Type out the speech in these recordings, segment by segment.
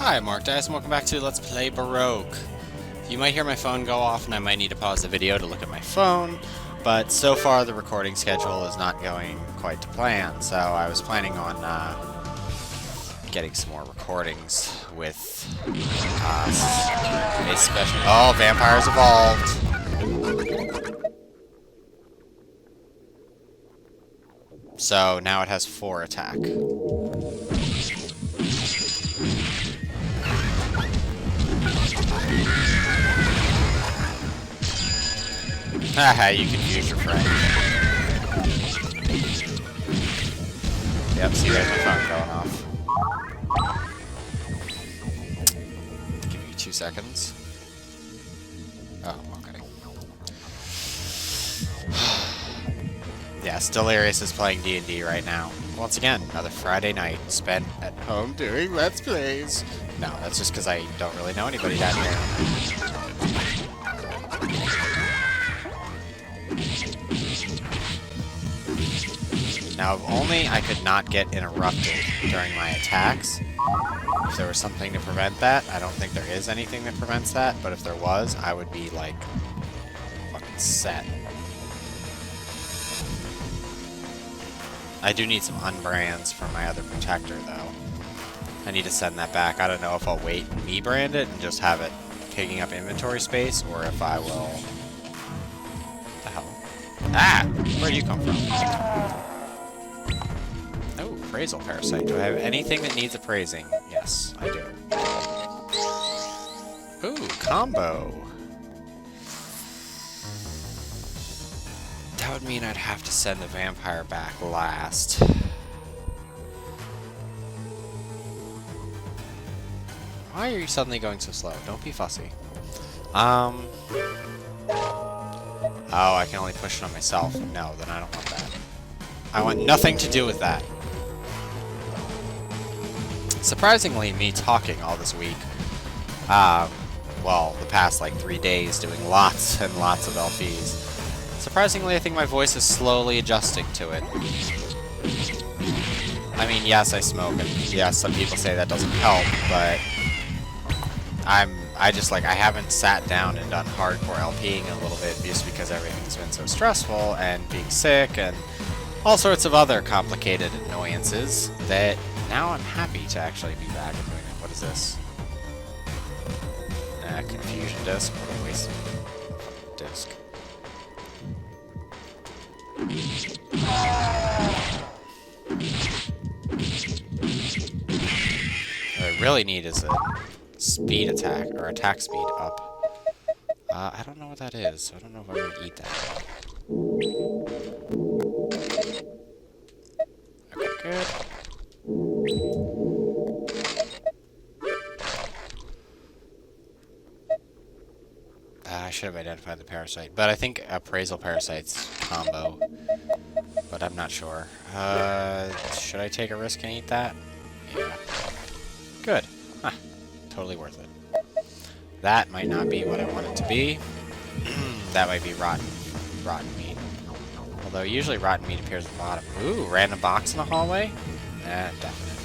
Hi, Mark Dice, and welcome back to Let's Play Baroque. You might hear my phone go off, and I might need to pause the video to look at my phone, but so far the recording schedule is not going quite to plan, so I was planning on getting some more recordings with a special... Oh, vampires evolved! So now it has 4 attack. Haha, you can use your friend. Yep, see, there's my phone going off. Give me 2 seconds. Oh, okay. Yeah, Delirious is playing D&D right now. Once again, another Friday night spent at home doing Let's Plays. No, that's just because I don't really know anybody down here. Now, if only I could not get interrupted during my attacks. If there was something to prevent that, I don't think there is anything that prevents that, but if there was, I would be, like, fucking set. I do need some unbrands for my other protector, though. I need to send that back. I don't know if I'll wait and me-brand it and just have it taking up inventory space, or if I will... What the hell? Ah! Where'd you come from? Oh, appraisal parasite. Do I have anything that needs appraising? Yes, I do. Ooh, combo. That would mean I'd have to send the vampire back last. Why are you suddenly going so slow? Don't be fussy. Oh, I can only push it on myself. No, then I don't want that. I want nothing to do with that. Surprisingly, me talking all this week, well, the past, like, 3 days, doing lots and lots of LPs, surprisingly, I think my voice is slowly adjusting to it. I mean, yes, I smoke, and yes, some people say that doesn't help, but I haven't sat down and done hardcore LPing in a little bit just because everything's been so stressful, and being sick, and all sorts of other complicated annoyances that now I'm happy to actually be back and doing it. What is this? Confusion disc. What a waste of disc. What I really need is a speed attack, or attack speed up. I don't know what that is, so I don't know if I'm going to eat that. Okay, good. I should have identified the parasite, but I think appraisal parasite's combo, but I'm not sure. Should I take a risk and eat that? Yeah. Good. Huh. Totally worth it. That might not be what I want it to be. That might be rotten meat. Although usually rotten meat appears at the bottom. Ooh, random box in the hallway? Definite.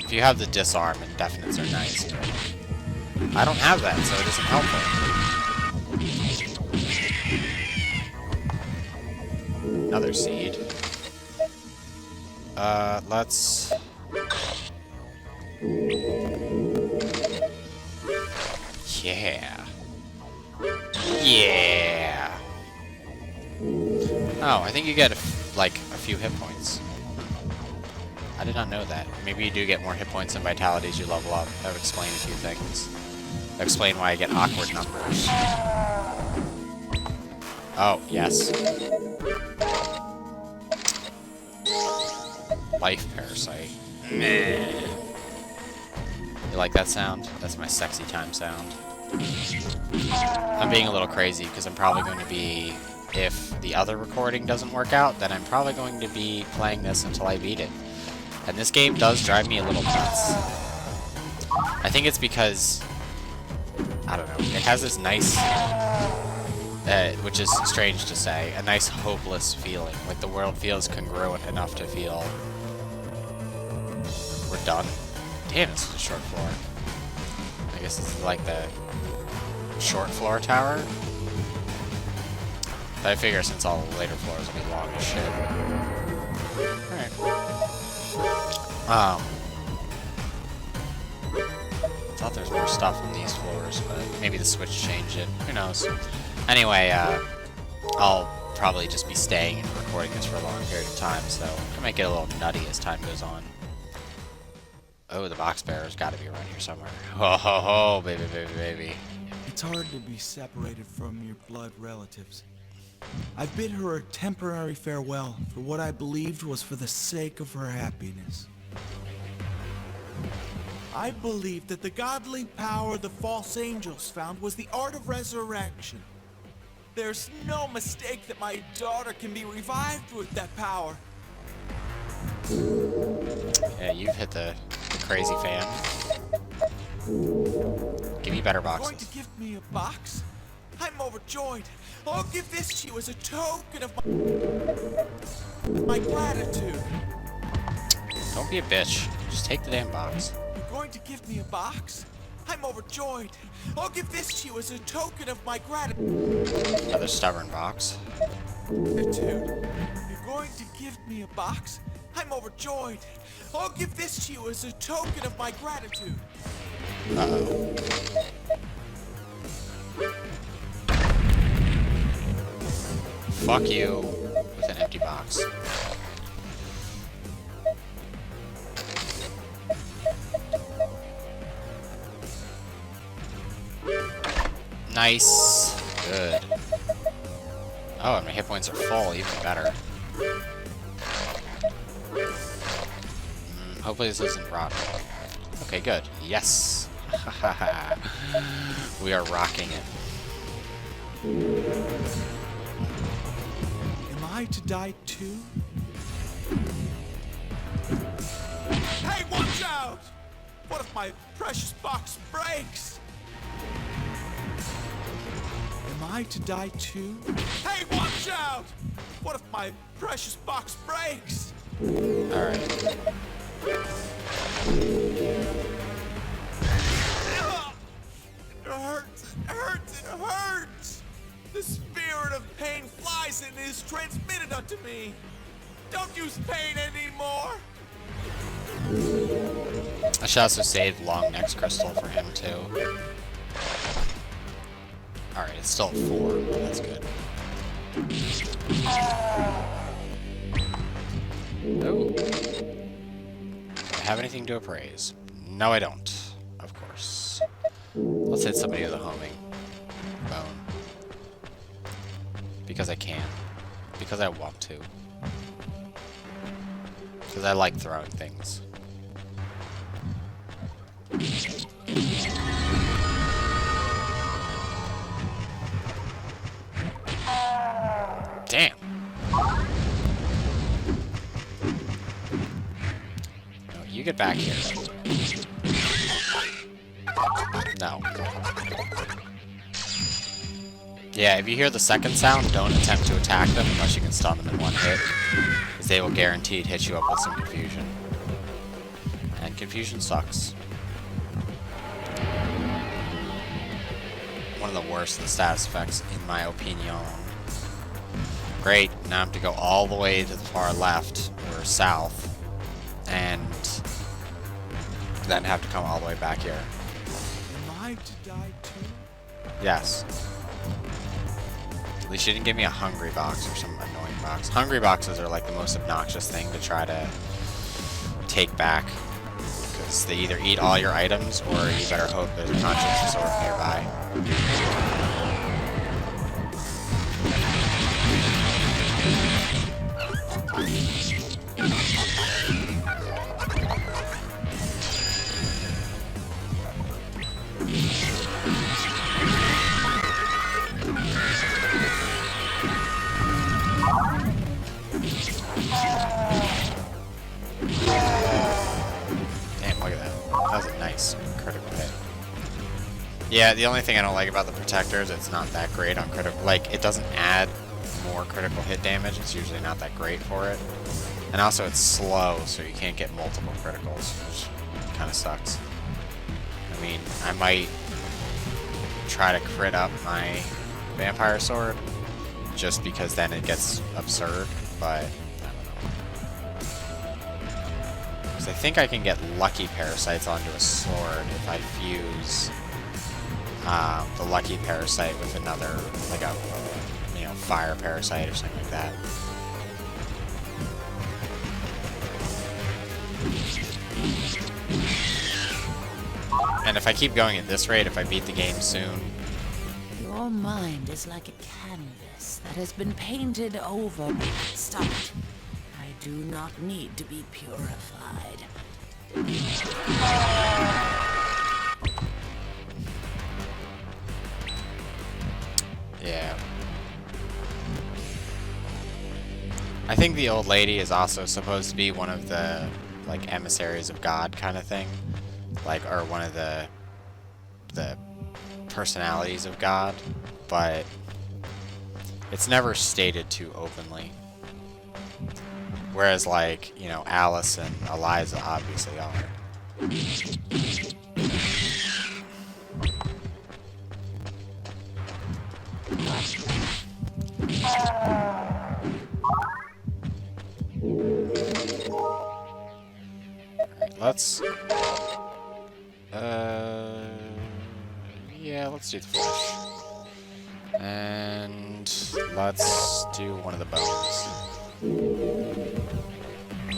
If you have the disarm, and definites are nice too. I don't have that, so it isn't helpful. Another seed. Let's... Yeah. Yeah. Oh, I think you get, like, a few hit points. I did not know that. Maybe you do get more hit points and vitality as you level up. That would explain a few things. That would explain why I get awkward numbers. Oh, yes. Life parasite. Meh. You like that sound? That's my sexy time sound. I'm being a little crazy because I'm probably going to be, if the other recording doesn't work out, then I'm probably going to be playing this until I beat it. And this game does drive me a little nuts. I think it's because, I don't know, it has this nice, which is strange to say, a nice hopeless feeling. Like the world feels congruent enough to feel We're done. Damn, this is a short floor. I guess this is like the short floor tower. But I figure since all the later floors will be long as shit. Alright. Thought there was more stuff on these floors, but maybe the Switch changed it. Who knows? Anyway, I'll probably just be staying and recording this for a long period of time, so I might get a little nutty as time goes on. Oh, the box bearer's got to be around here somewhere. Oh, ho, ho, baby, baby, baby. It's hard to be separated from your blood relatives. I bid her a temporary farewell for what I believed was for the sake of her happiness. I believed that the godly power the false angels found was the art of resurrection. There's no mistake that my daughter can be revived with that power. Yeah, you've hit the crazy fan. Give me better boxes. Going to give me a box? I'm overjoyed. I'll give this to you as a token of my gratitude. Don't be a bitch. Just take the damn box. You're going to give me a box? I'm overjoyed. I'll give this to you as a token of my gratitude. Another stubborn box. You're going to give me a box? I'm overjoyed. I'll give this to you as a token of my gratitude. Uh-oh. Fuck you with an empty box. Nice. Good. Oh, and my hit points are full, even better. Hopefully this isn't rotten. Okay, good. Yes. We are rocking it. Am I to die too? Hey, watch out! What if my precious box breaks? Am I to die too? Hey, watch out! What if my precious box breaks? Alright. It hurts, it hurts, it hurts! The spirit of pain flies and is transmitted unto me. Don't use pain anymore. I should also save Long Neck's crystal for him too. Alright, it's still 4, but that's good. Oh. Do I have anything to appraise? No, I don't. Of course. Let's hit somebody with a homing bone. Because I can. Because I want to. Because I like throwing things. Damn. No, you get back here. No. Yeah, if you hear the second sound, don't attempt to attack them unless you can stun them in one hit, because they will guaranteed hit you up with some confusion. And confusion sucks. One of the worst of the status effects, in my opinion. Great, now I have to go all the way to the far left, or south, and then have to come all the way back here. Am I to die too? Yes. At least you didn't give me a hungry box or some annoying box. Hungry boxes are like the most obnoxious thing to try to take back. Because they either eat all your items, or you better hope there's a conscience sword nearby. Damn, look at that. That was a nice critical hit. Yeah, the only thing I don't like about the protector is it's not that great on critical. Like, it doesn't add more critical hit damage. It's usually not that great for it. And also it's slow, so you can't get multiple criticals, which kind of sucks. I mean, I might try to crit up my vampire sword, just because then it gets absurd, but I don't know. Because I think I can get lucky parasites onto a sword if I fuse the lucky parasite with another, like a, you know, fire parasite or something like that. And if I keep going at this rate, if I beat the game soon... Your mind is like a canvas that has been painted over. Stop it. I do not need to be purified. Yeah. I think the old lady is also supposed to be one of the, like, emissaries of God kind of thing. Like, or one of the personalities of God, but it's never stated too openly. Whereas, like, you know, Alice and Eliza obviously are. Alright, let's... yeah, let's do the flesh. And let's do one of the bones. Well,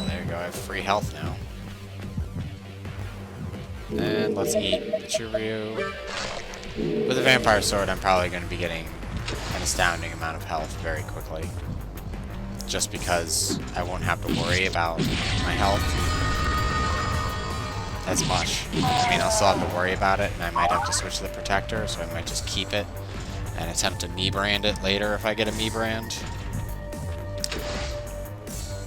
there you go, I have free health now. And let's eat the Chiryu. With a vampire sword, I'm probably going to be getting an astounding amount of health very quickly. Just because I won't have to worry about my health as much. I mean, I'll still have to worry about it, and I might have to switch to the protector, so I might just keep it and attempt to me brand it later if I get a me brand.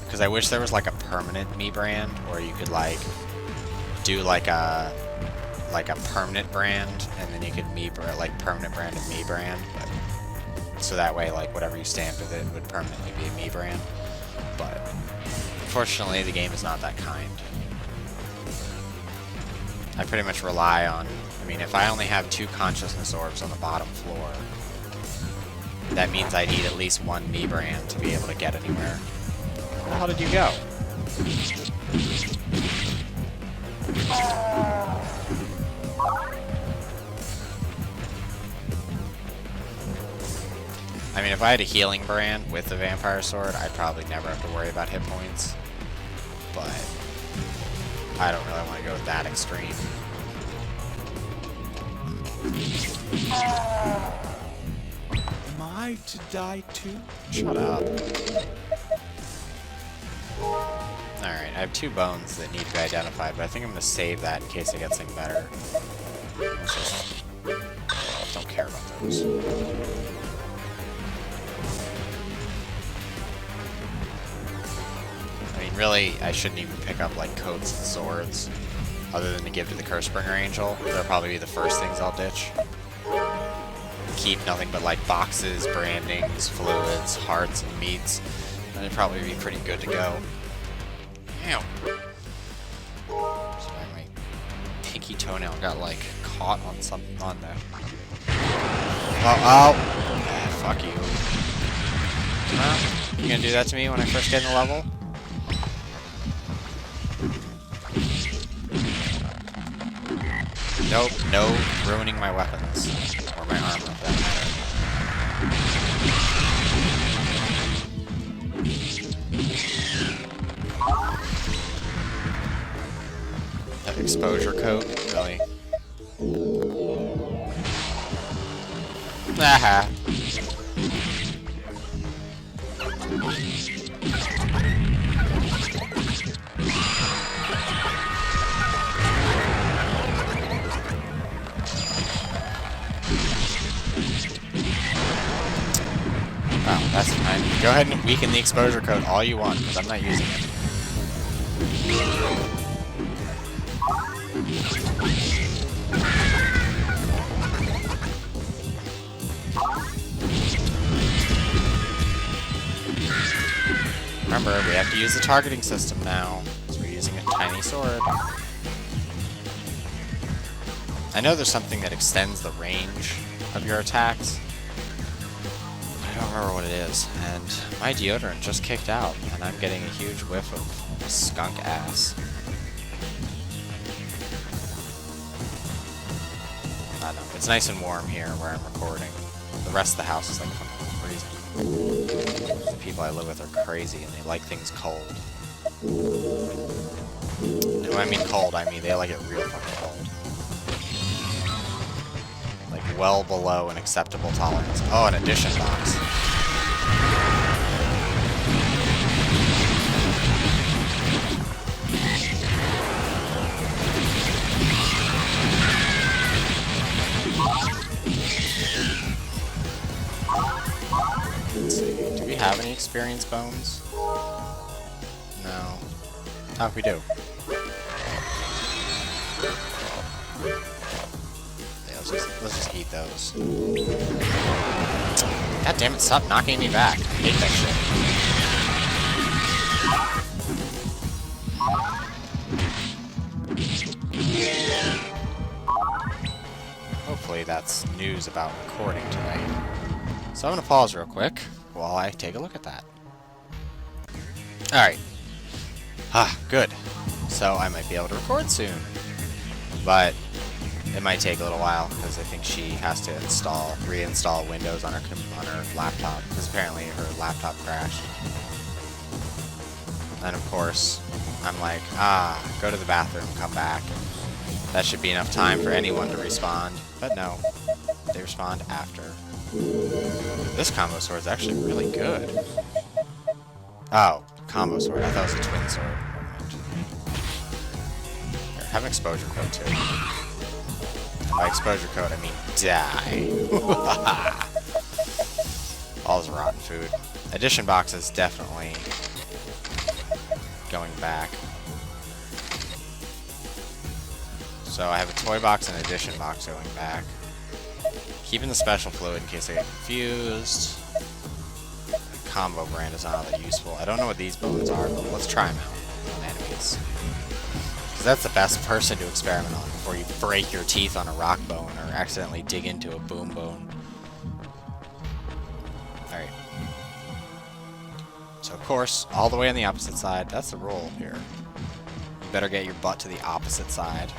Because I wish there was like a permanent me brand, where you could like do like a permanent brand, and then you could like permanent brand and me brand. But, so that way, like whatever you stamped with it would permanently be a me brand. But unfortunately, the game is not that kind. I pretty much rely on, I mean, if I only have 2 consciousness orbs on the bottom floor, that means I need at least 1 me brand to be able to get anywhere. Where the hell did you go? I mean, if I had a healing brand with the vampire sword, I'd probably never have to worry about hit points. But I don't really want to go that extreme. Am I to die too? Shut up. Alright, I have 2 bones that need to be identified, but I think I'm going to save that in case I get something better. Let's just... don't care about those. I mean, really, I shouldn't even pick up, like, coats and swords, other than to give to the Cursebringer Angel. They'll probably be the first things I'll ditch. Keep nothing but, like, boxes, brandings, fluids, hearts, and meats. And they'd probably be pretty good to go. Ew. Sorry, my pinky toenail got, like, caught on something on there. Oh! Fuck you. Huh? You gonna do that to me when I first get in the level? Nope, no ruining my weapons. Or my armor, for that matter. That exposure coat, really. Aha. Wow, that's fine. Go ahead and weaken the exposure code all you want, because I'm not using it. Remember, we have to use the targeting system now, so we're using a tiny sword. I know there's something that extends the range of your attacks. I don't remember what it is, and my deodorant just kicked out, and I'm getting a huge whiff of skunk ass. I don't know, it's nice and warm here where I'm recording. The rest of the house is like fucking freezing. The people I live with are crazy, and they like things cold. And when I mean cold, I mean they like it real fucking cold. Like well below an acceptable tolerance. Oh, an addition box. Let's see. Do we have any experience bones? No. Oh, we do. Let's just eat those. God damn it, stop knocking me back. I hate that shit. Hopefully that's news about recording tonight. So I'm gonna pause real quick while I take a look at that. Alright. Ah, good. So I might be able to record soon. But it might take a little while because I think she has to reinstall Windows on her laptop because apparently her laptop crashed. And of course, I'm like, go to the bathroom, come back. That should be enough time for anyone to respawn. But no, they respawn after. This combo sword is actually really good. Oh, combo sword. I thought it was a twin sword. Here, have an exposure code too. By exposure code, I mean die. All this rotten food. Addition box is definitely going back. So I have a toy box and addition box going back. Keeping the special fluid in case I get confused. The combo brand is not all that useful. I don't know what these bones are, but let's try them out on enemies. That's the best person to experiment on before you break your teeth on a rock bone or accidentally dig into a boom bone. Alright. So of course, all the way on the opposite side. That's the rule here. You better get your butt to the opposite side.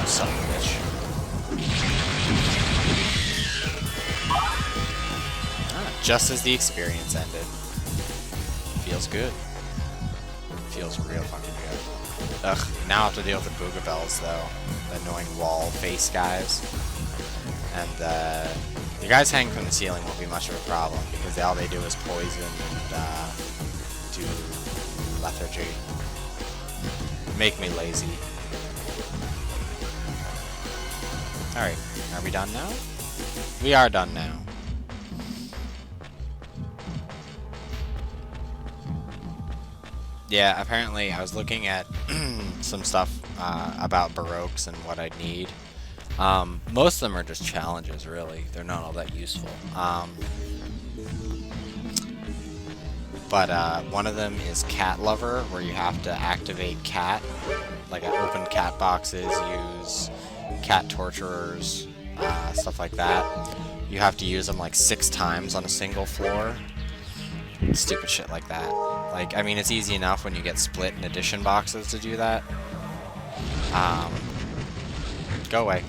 Son of a bitch. Just as the experience ended. Feels good. Feels real fucking good. Ugh, now I have to deal with the Boogabells though. The annoying wall face guys. And the guys hanging from the ceiling won't be much of a problem because all they do is poison and do lethargy. Make me lazy. Alright, are we done now? We are done now. Yeah, apparently I was looking at some stuff about Baroques and what I'd need. Most of them are just challenges, really. They're not all that useful. But one of them is Cat Lover, where you have to activate cat. Like open cat boxes, use cat torturers, stuff like that. You have to use them like 6 times on a single floor. Stupid shit like that. Like, I mean, it's easy enough when you get split in addition boxes to do that. Go away.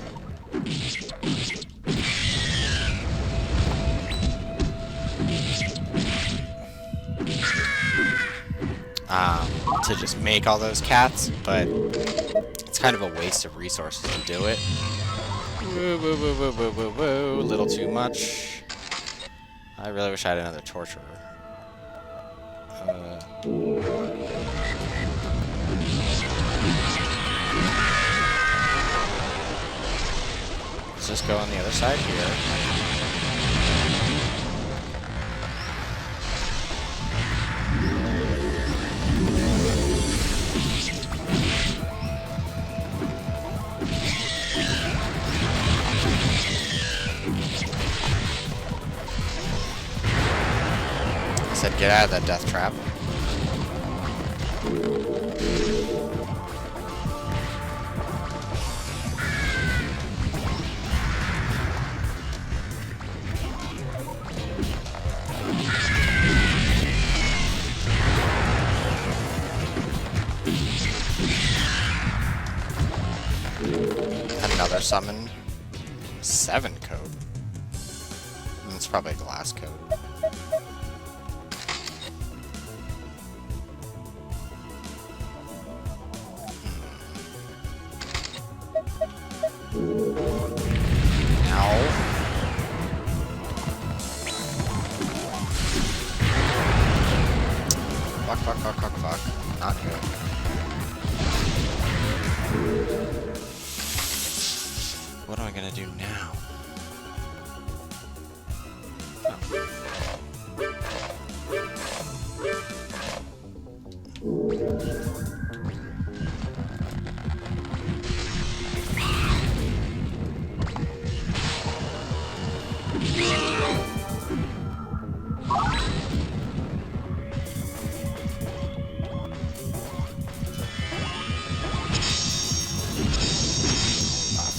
To just make all those cats, but it's kind of a waste of resources to do it. Woo, woo, woo, woo, woo, woo, woo. A little too much. I really wish I had another torturer. Let's just go on the other side here. Get out of that death trap. Another summon. 7 code. It's probably a glass code. Ow. Fuck, fuck, fuck, fuck, fuck. Not good. What am I gonna do now?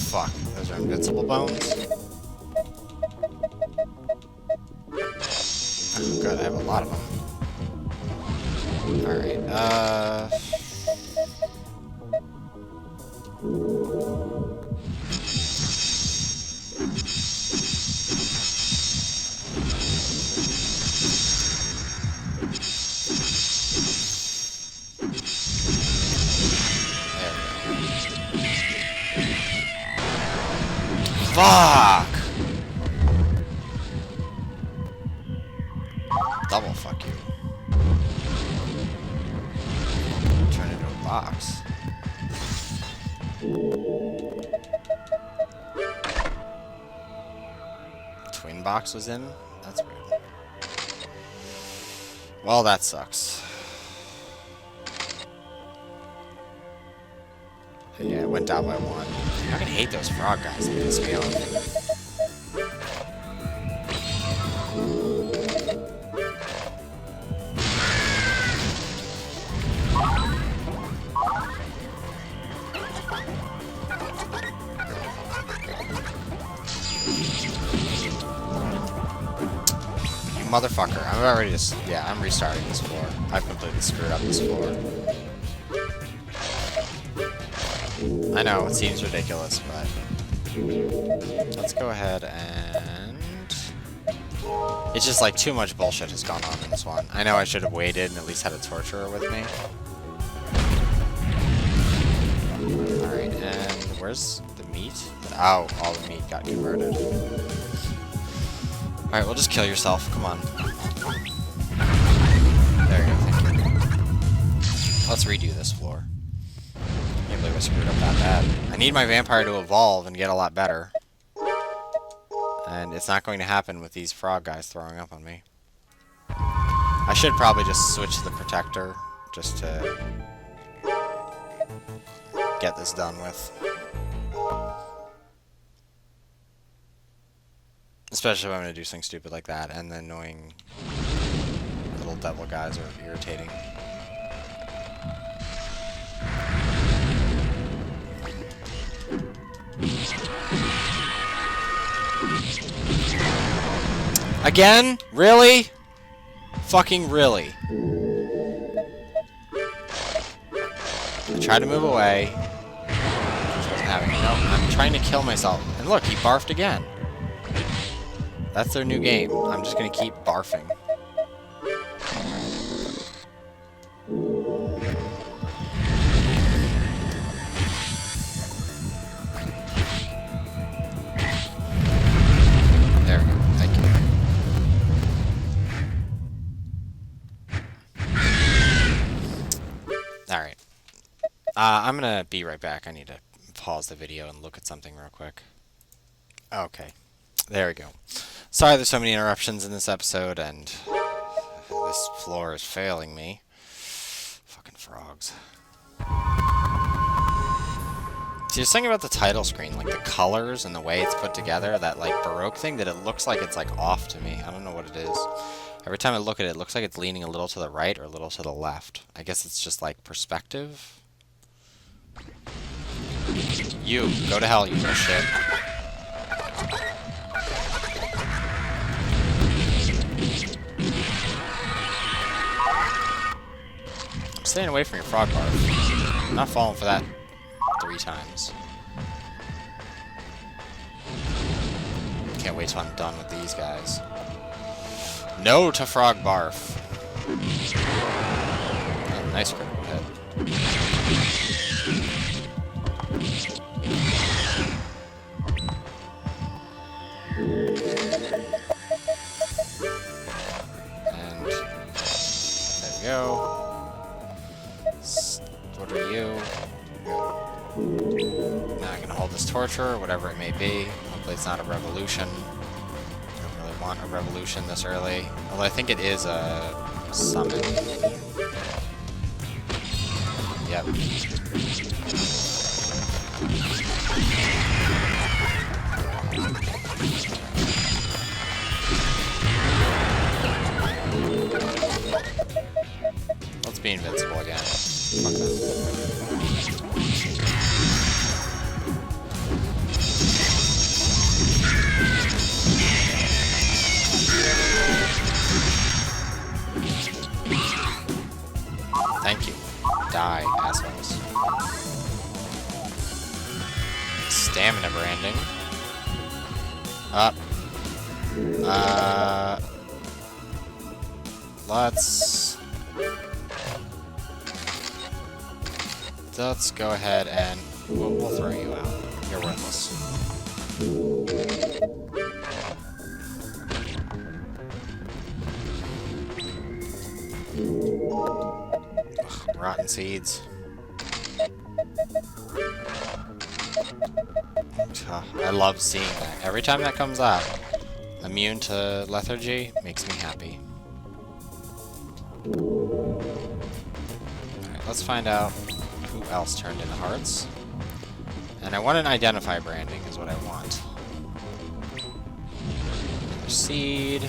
Fuck, those are invincible bones. Oh, good, I have a lot of them. Alright, fuck! Double fuck you. Turn into a box. Twin box was in? That's weird. Well, that sucks. Yeah, it went down by 1. I fucking hate those frog guys. They piss me off. You motherfucker. I'm already just... Yeah, I'm restarting this floor. I've completely screwed up this floor. I know, it seems ridiculous, but... Let's go ahead and... It's just like too much bullshit has gone on in this one. I know I should have waited and at least had a torturer with me. Alright, and where's the meat? Oh, all the meat got converted. Alright, well just kill yourself. Come on. There you go, thank you. Let's redo this floor. Can't believe I screwed up that bad. I need my vampire to evolve and get a lot better. And it's not going to happen with these frog guys throwing up on me. I should probably just switch to the protector just to get this done with. Especially if I'm going to do something stupid like that, and the annoying little devil guys are irritating. Again? Really? Fucking really. I tried to move away. Just wasn't having it. No, I'm trying to kill myself. And look, he barfed again. That's their new game. I'm just gonna keep barfing. There we go. Thank you. Alright. I'm gonna be right back. I need to pause the video and look at something real quick. Okay. There we go. Sorry there's so many interruptions in this episode, and this floor is failing me. Fucking frogs. See, there's something about the title screen, like the colors and the way it's put together, that like Baroque thing, that it looks like it's like off to me. I don't know what it is. Every time I look at it, it looks like it's leaning a little to the right or a little to the left. I guess it's just like perspective. You, go to hell, you little shit. I'm staying away from your frog barf. I'm not falling for that 3 times. Can't wait till I'm done with these guys. No to frog barf. Oh, nice critical hit. And there we go. What are you? Now I can hold this torture, whatever it may be. Hopefully it's not a revolution. Don't really want a revolution this early. Although I think it is a summon. Yep. Let's be invincible again. Fuck that. Thank you. Die, assholes. Stamina branding. Up. Let's go ahead and we'll throw you out. You're worthless. Ugh, rotten seeds. I love seeing that. Every time that comes up, immune to lethargy makes me happy. Alright, let's find out who else turned into hearts. And I want an identify branding is what I want. Another seed.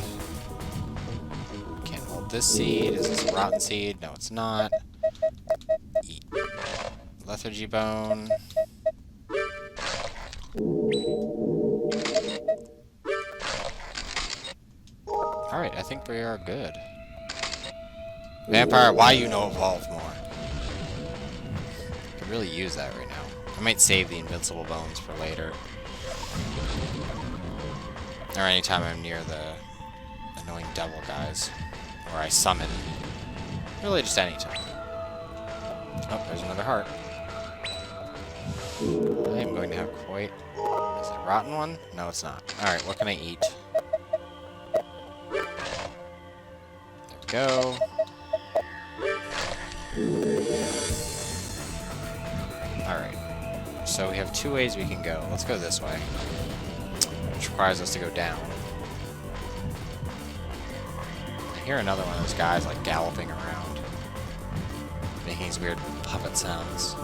Can't hold this seed. Is this a rotten seed? No, it's not. Eat. Lethargy bone. Alright, I think we are good. Vampire, why you no evolve more? Could really use that right now. I might save the invincible bones for later. Or anytime I'm near the annoying devil guys. Or I summon. Really just anytime. Oh, there's another heart. I am going to have quite... Is it a rotten one? No, it's not. Alright, what can I eat? There we go. Alright. So we have 2 ways we can go. Let's go this way. Which requires us to go down. I hear another one of those guys like galloping around. Making these weird puppet sounds.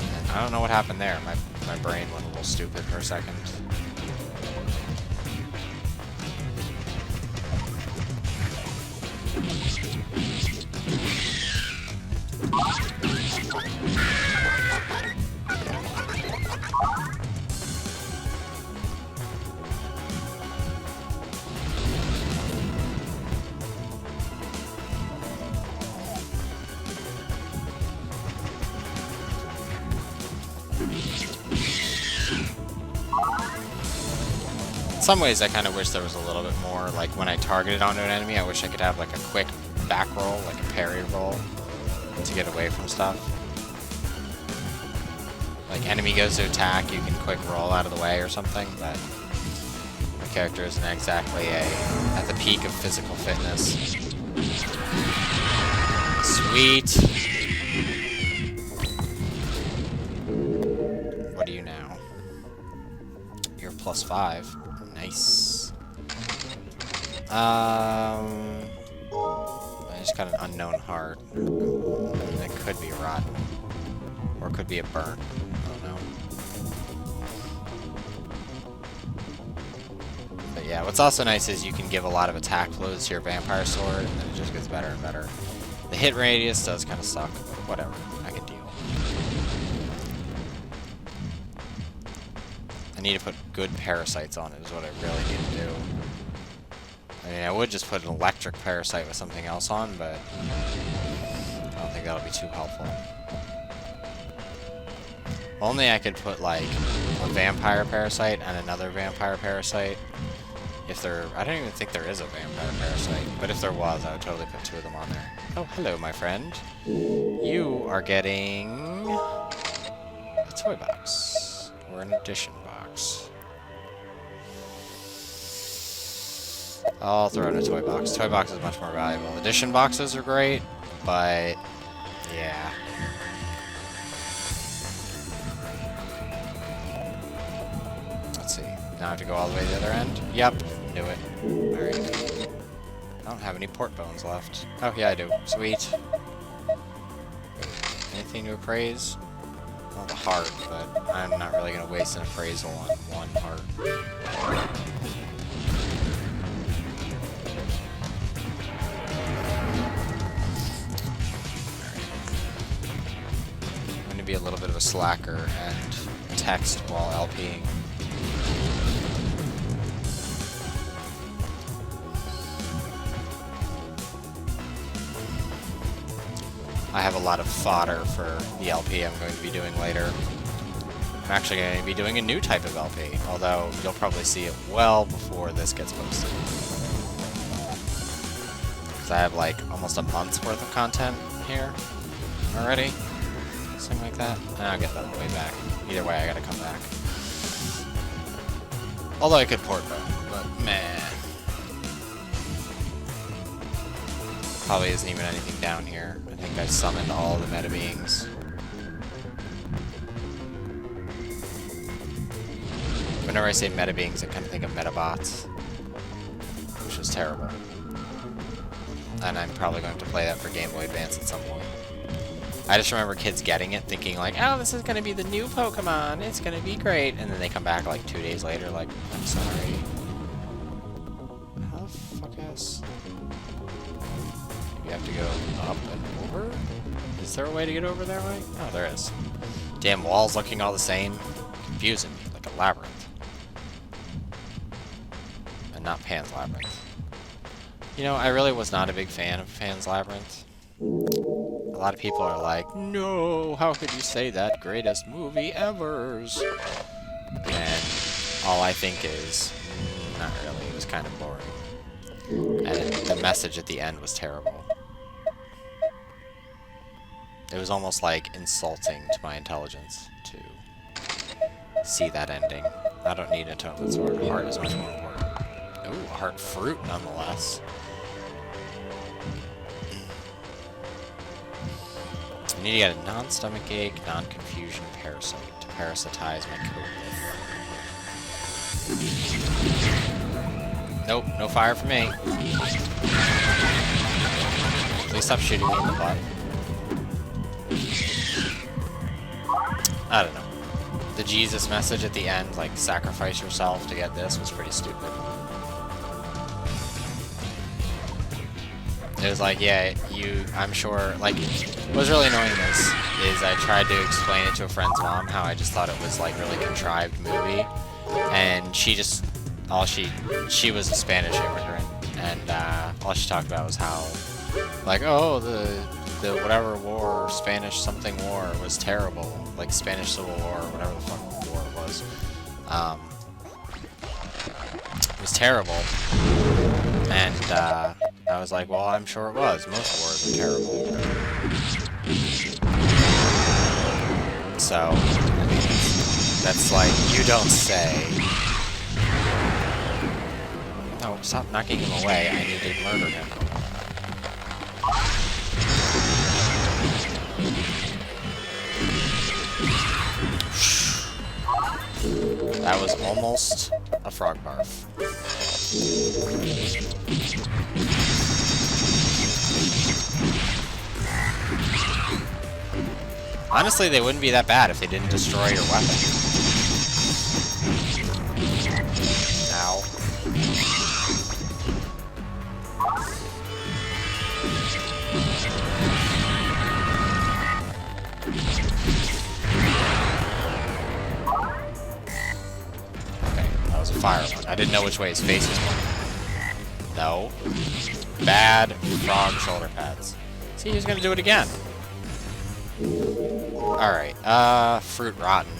And I don't know what happened there. My brain went a little stupid for a second. In some ways, I kind of wish there was a little bit more, like when I targeted onto an enemy, I wish I could have like a quick back roll, like a parry roll, to get away from stuff. Like enemy goes to attack, you can quick roll out of the way or something, but my character isn't exactly at the peak of physical fitness. Sweet. What are you now? You're +5. Nice. I just got an unknown heart. It could be rotten. Or it could be a burn. I don't know. But Yeah, what's also nice is you can give a lot of attack blows to your vampire sword, and then it just gets better and better. The hit radius does kind of suck, but whatever. I can deal. I need to put good parasites on it is what I really need to do. I mean, I would just put an electric parasite with something else on, but I don't think that'll be too helpful. Only I could put, like, a vampire parasite and another vampire parasite. If there... I don't even think there is a vampire parasite, but if there was, I would totally put 2 of them on there. Oh, hello, my friend. You are getting... a toy box. Or an addition box. I'll throw in a toy box. Toy box is much more valuable. Addition boxes are great, but... yeah. Let's see. Now I have to go all the way to the other end? Yep. Knew it. Alright. I don't have any port bones left. Oh, yeah, I do. Sweet. Anything to appraise? Well, the heart, but I'm not really going to waste an appraisal on one heart. I'm going to be a little bit of a slacker and text while LPing. I have a lot of fodder for the LP I'm going to be doing later. I'm actually going to be doing a new type of LP, although you'll probably see it well before this gets posted. Because I have like almost a month's worth of content here already. Something like that. And I'll get that on the way back. Either way, I gotta come back. Although I could port bone, but man. Probably isn't even anything down here. I think I summoned all the meta beings. Whenever I say meta beings, I kind of think of metabots, which is terrible. And I'm probably going to play that for Game Boy Advance at some point. I just remember kids getting it, thinking like, oh, this is going to be the new Pokemon, it's going to be great. And then they come back like 2 days later like, I'm sorry. How the fuck is... You have to go up and over? Is there a way to get over that way? Oh, there is. Damn walls looking all the same. Confusing me, like a labyrinth. And not Pan's Labyrinth. You know, I really was not a big fan of Pan's Labyrinth. A lot of people are like, no, how could you say that? Greatest movie ever's. And all I think is, not really, it was kind of boring. And the message at the end was terrible. It was almost like insulting to my intelligence to see that ending. I don't need a totem sword. Heart is much more important. Ooh, a heart fruit nonetheless. I need to get a non-stomach ache, non-confusion parasite to parasitize my coat with. Nope, no fire for me. Please stop shooting me in the butt. I don't know. The Jesus message at the end, like, sacrifice yourself to get this, was pretty stupid. It was like, yeah, I'm sure, like, what was really annoying is I tried to explain it to a friend's mom, how I just thought it was, like, really contrived movie, and she just, she was a Spanish immigrant, and all she talked about was how, like, oh, the whatever war, Spanish something war was terrible, like Spanish Civil War, or whatever the fuck war it was. It was terrible, and I was like, well, I'm sure it was. Most wars are terrible. So, I mean, that's like, you don't say. No, stop knocking him away. I need to murder him. That was almost a frog barf. Honestly, they wouldn't be that bad if they didn't destroy your weapon. Ow. Okay, that was a fire one. I didn't know which way his face was pointing. No. Bad frog shoulder pads. See, he's gonna do it again. Alright, fruit rotten.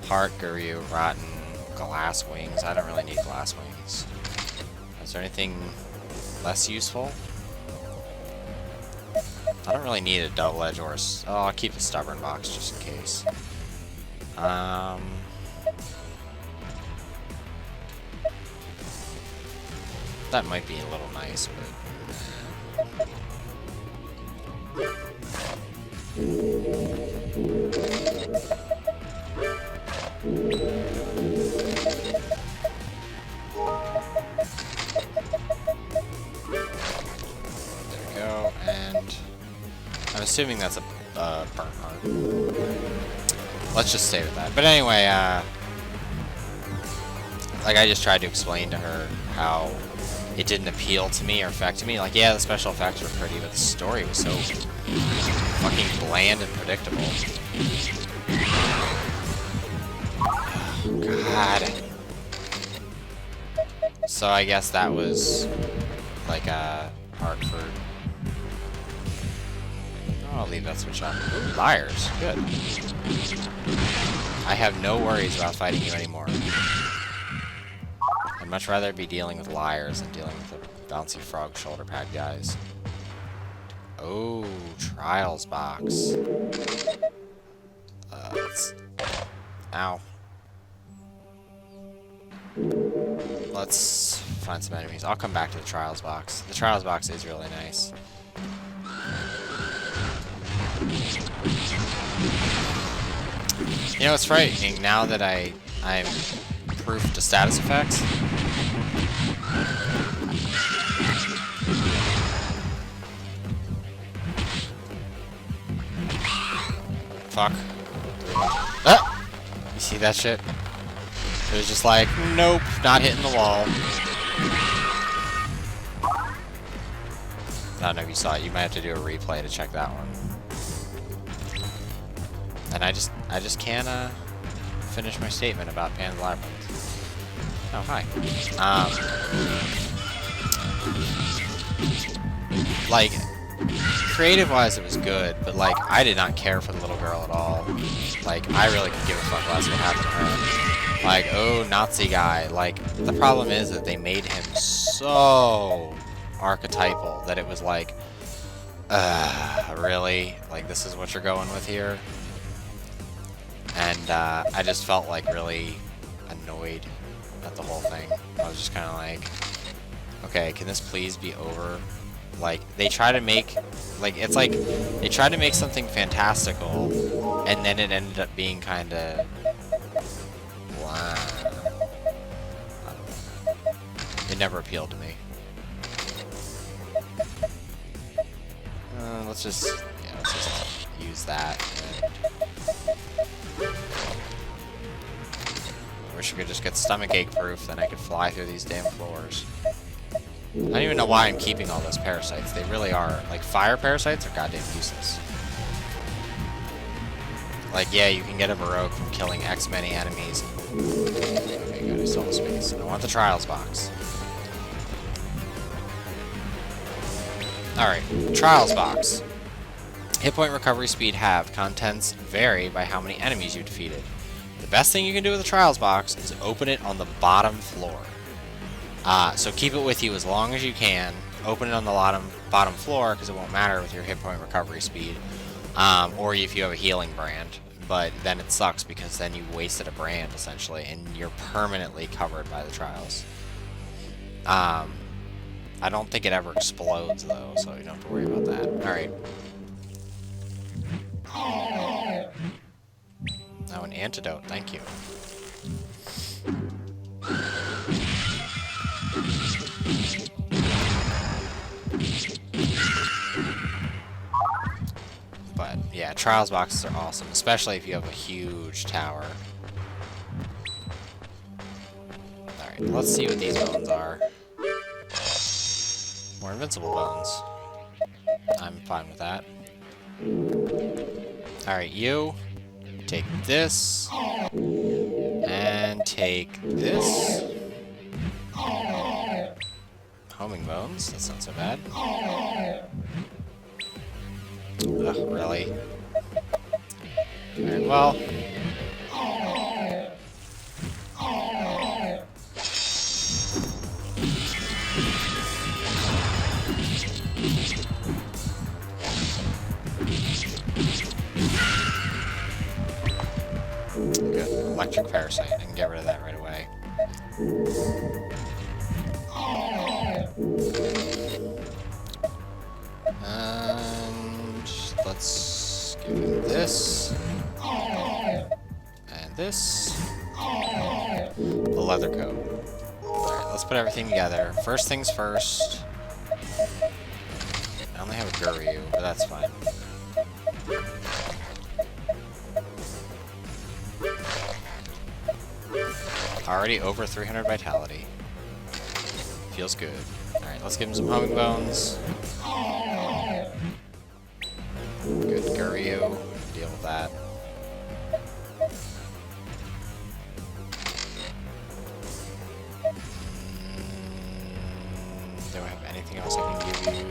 Heart Guru rotten. Glass wings. I don't really need glass wings. Is there anything less useful? I don't really need a double edge or oh, I'll keep the stubborn box just in case. That might be a little nice, but there we go, and I'm assuming that's a burnt heart. Let's just stay with that. But anyway, like I just tried to explain to her how it didn't appeal to me or affect me. Like, yeah, the special effects were pretty, but the story was so fucking bland and predictable. Oh, God. So I guess that was like a Hartford. Oh, I'll leave that switch on. Ooh, liars. Good. I have no worries about fighting you anymore. I'd much rather be dealing with liars than dealing with the bouncy frog shoulder pad guys. Oh, trials box. Ow. Let's find some enemies. I'll come back to the trials box. The trials box is really nice. You know, it's frightening now that I'm proof to status effects. Fuck. Ah! You see that shit? It was just like, nope, not hitting the wall. I don't know if you saw it. You might have to do a replay to check that one. And I just can't finish my statement about Pan's Labyrinth. Oh, hi. Like, creative-wise, it was good, but like, I did not care for the little girl at all. Like, I really could give a fuck less what happened to her. Like, oh, Nazi guy. Like, the problem is that they made him so archetypal that it was like, really? Like, this is what you're going with here? And I just felt like really annoyed at the whole thing. I was just kind of like, okay, can this please be over? Like, they try to make, like, it's like, they tried to make something fantastical, and then it ended up being kind of, wow. I don't know. It never appealed to me. Let's just use that. I wish we could just get stomach ache proof, then I could fly through these damn floors. I don't even know why I'm keeping all those parasites. They really are. Like, fire parasites are goddamn useless. Like, yeah, you can get a Baroque from killing X many enemies. Okay, good, I still have space. And I want the trials box. Alright, trials box. Hit point recovery speed halved. Contents vary by how many enemies you defeated. The best thing you can do with the trials box is open it on the bottom floor. So keep it with you as long as you can. Open it on the bottom floor because it won't matter with your hit point recovery speed. Or if you have a healing brand. But then it sucks because then you wasted a brand essentially and you're permanently covered by the trials. I don't think it ever explodes though, so you don't have to worry about that. Alright. Oh, an antidote, thank you. But yeah, trials boxes are awesome, especially if you have a huge tower. Alright, let's see what these bones are. More invincible bones. I'm fine with that. Alright, you take this and take this. Homing bones, that's not so bad. Ugh, really? Alright, well. Good. Electric parasite. I can get rid of that right away. And let's give him this. And this. The leather coat. Alright, let's put everything together. First things first. I only have a Guryu, but that's fine. Already over 300 vitality. Feels good. Alright, let's give him some homing bones. Good Guryu. Deal with that. Do I have anything else I can give you?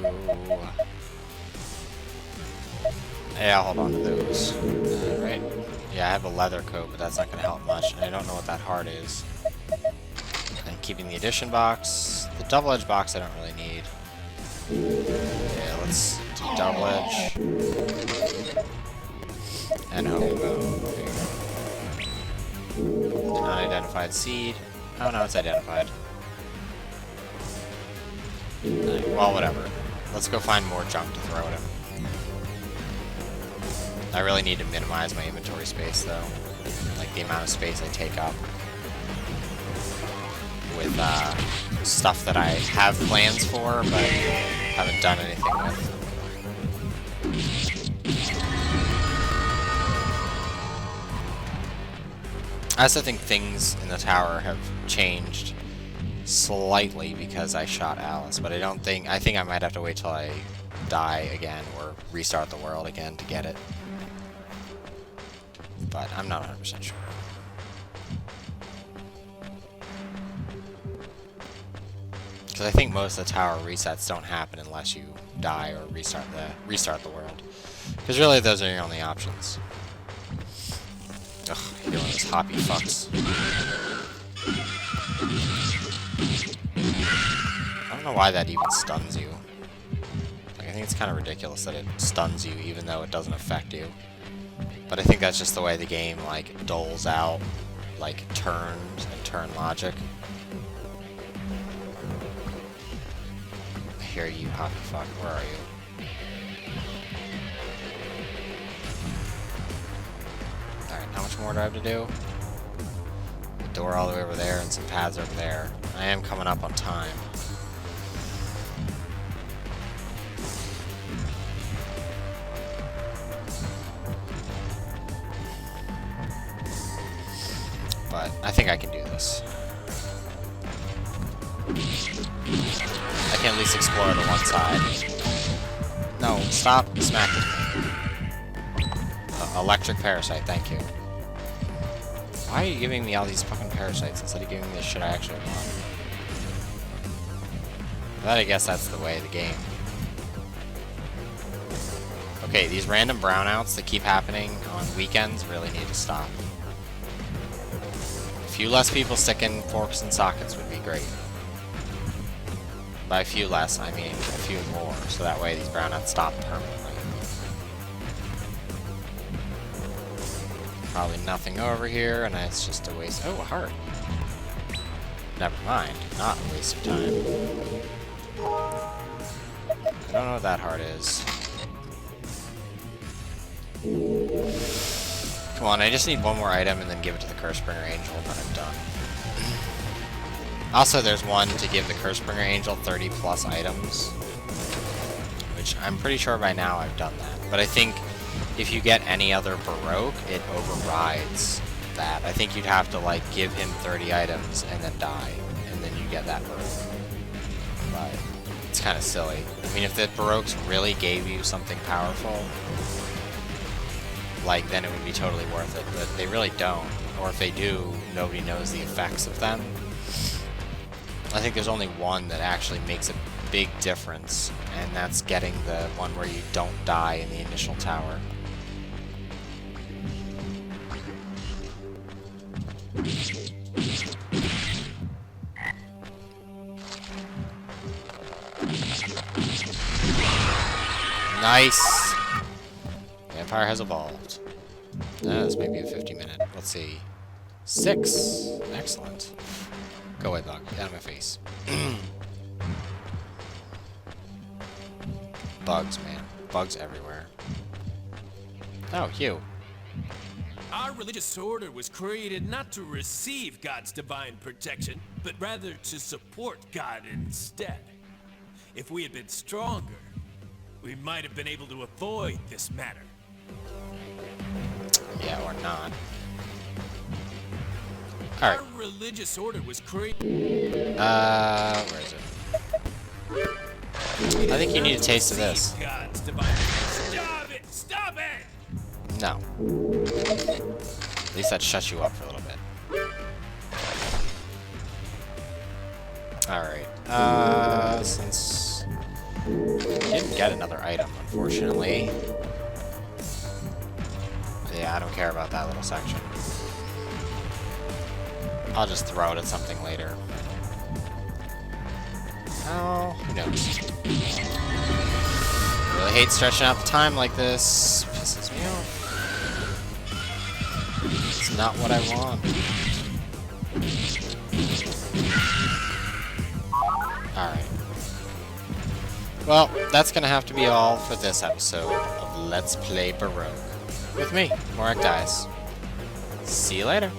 Yeah, I'll hold on to those. Alright. Yeah, I have a leather coat, but that's not going to help much. And I don't know what that heart is. And keeping the addition box. The double edge box I don't really need. Yeah, let's do double edge. And homing bone. Unidentified seed. Oh no, it's identified. Right, well, whatever. Let's go find more junk to throw at him. I really need to minimize my inventory space, though. Like, the amount of space I take up with stuff that I have plans for, but haven't done anything with. I also think things in the tower have changed slightly because I shot Alice, but I think I might have to wait till I die again or restart the world again to get it. But I'm not 100% sure. Because I think most of the tower resets don't happen unless you die or restart the world. Because really, those are your only options. Ugh, healing those hoppy fucks. I don't know why that even stuns you. Like, I think it's kind of ridiculous that it stuns you even though it doesn't affect you. But I think that's just the way the game, like, doles out, like, turns and turn logic. I hear you, hoppy fuck. Where are you? Alright, how much more do I have to do? The door all the way over there and some paths over there. I am coming up on time. But I think I can do this. I can at least explore the one side. No, stop smacking me. Electric parasite, thank you. Why are you giving me all these fucking parasites instead of giving me the shit I actually want? But I guess that's the way of the game. Okay, these random brownouts that keep happening on weekends really need to stop. A few less people sticking forks in sockets would be great. By a few less, I mean a few more, so that way these brownouts stop permanently. Probably nothing over here, and it's just a waste. Oh, a heart. Never mind, not a waste of time. I don't know what that heart is. Come on, I just need one more item and then give it to the Cursebringer Angel, and then I'm done. Also, there's one to give the Cursebringer Angel 30 plus items, which I'm pretty sure by now I've done that. But I think if you get any other Baroque, it overrides that. I think you'd have to, like, give him 30 items and then die, and then you get that Baroque. But It's kind of silly. I mean, if the Baroques really gave you something powerful, like, then it would be totally worth it, but they really don't. Or if they do, nobody knows the effects of them. I think there's only one that actually makes a big difference, and that's getting the one where you don't die in the initial tower. Nice! The Empire has evolved. This may be a 50-minute. Let's see. 6! Excellent. Go away, bug. Get out of my face. Bugs, man. Bugs everywhere. Oh, Hugh. Our religious order was created not to receive God's divine protection, but rather to support God instead. If we had been stronger, we might have been able to avoid this matter. Yeah, or not. Alright. Our religious order was created. Where is it? I think you need a taste of this. God's divine. Stop it! Stop it! No. At least that shuts you up for a little bit. Alright. Since we didn't get another item, unfortunately. Yeah, I don't care about that little section. I'll just throw it at something later. Oh, who knows? Really hate stretching out the time like this. Pisses me off. It's not what I want. Alright. Well, that's gonna have to be all for this episode of Let's Play Baroque. With me, Morak Dies. See you later.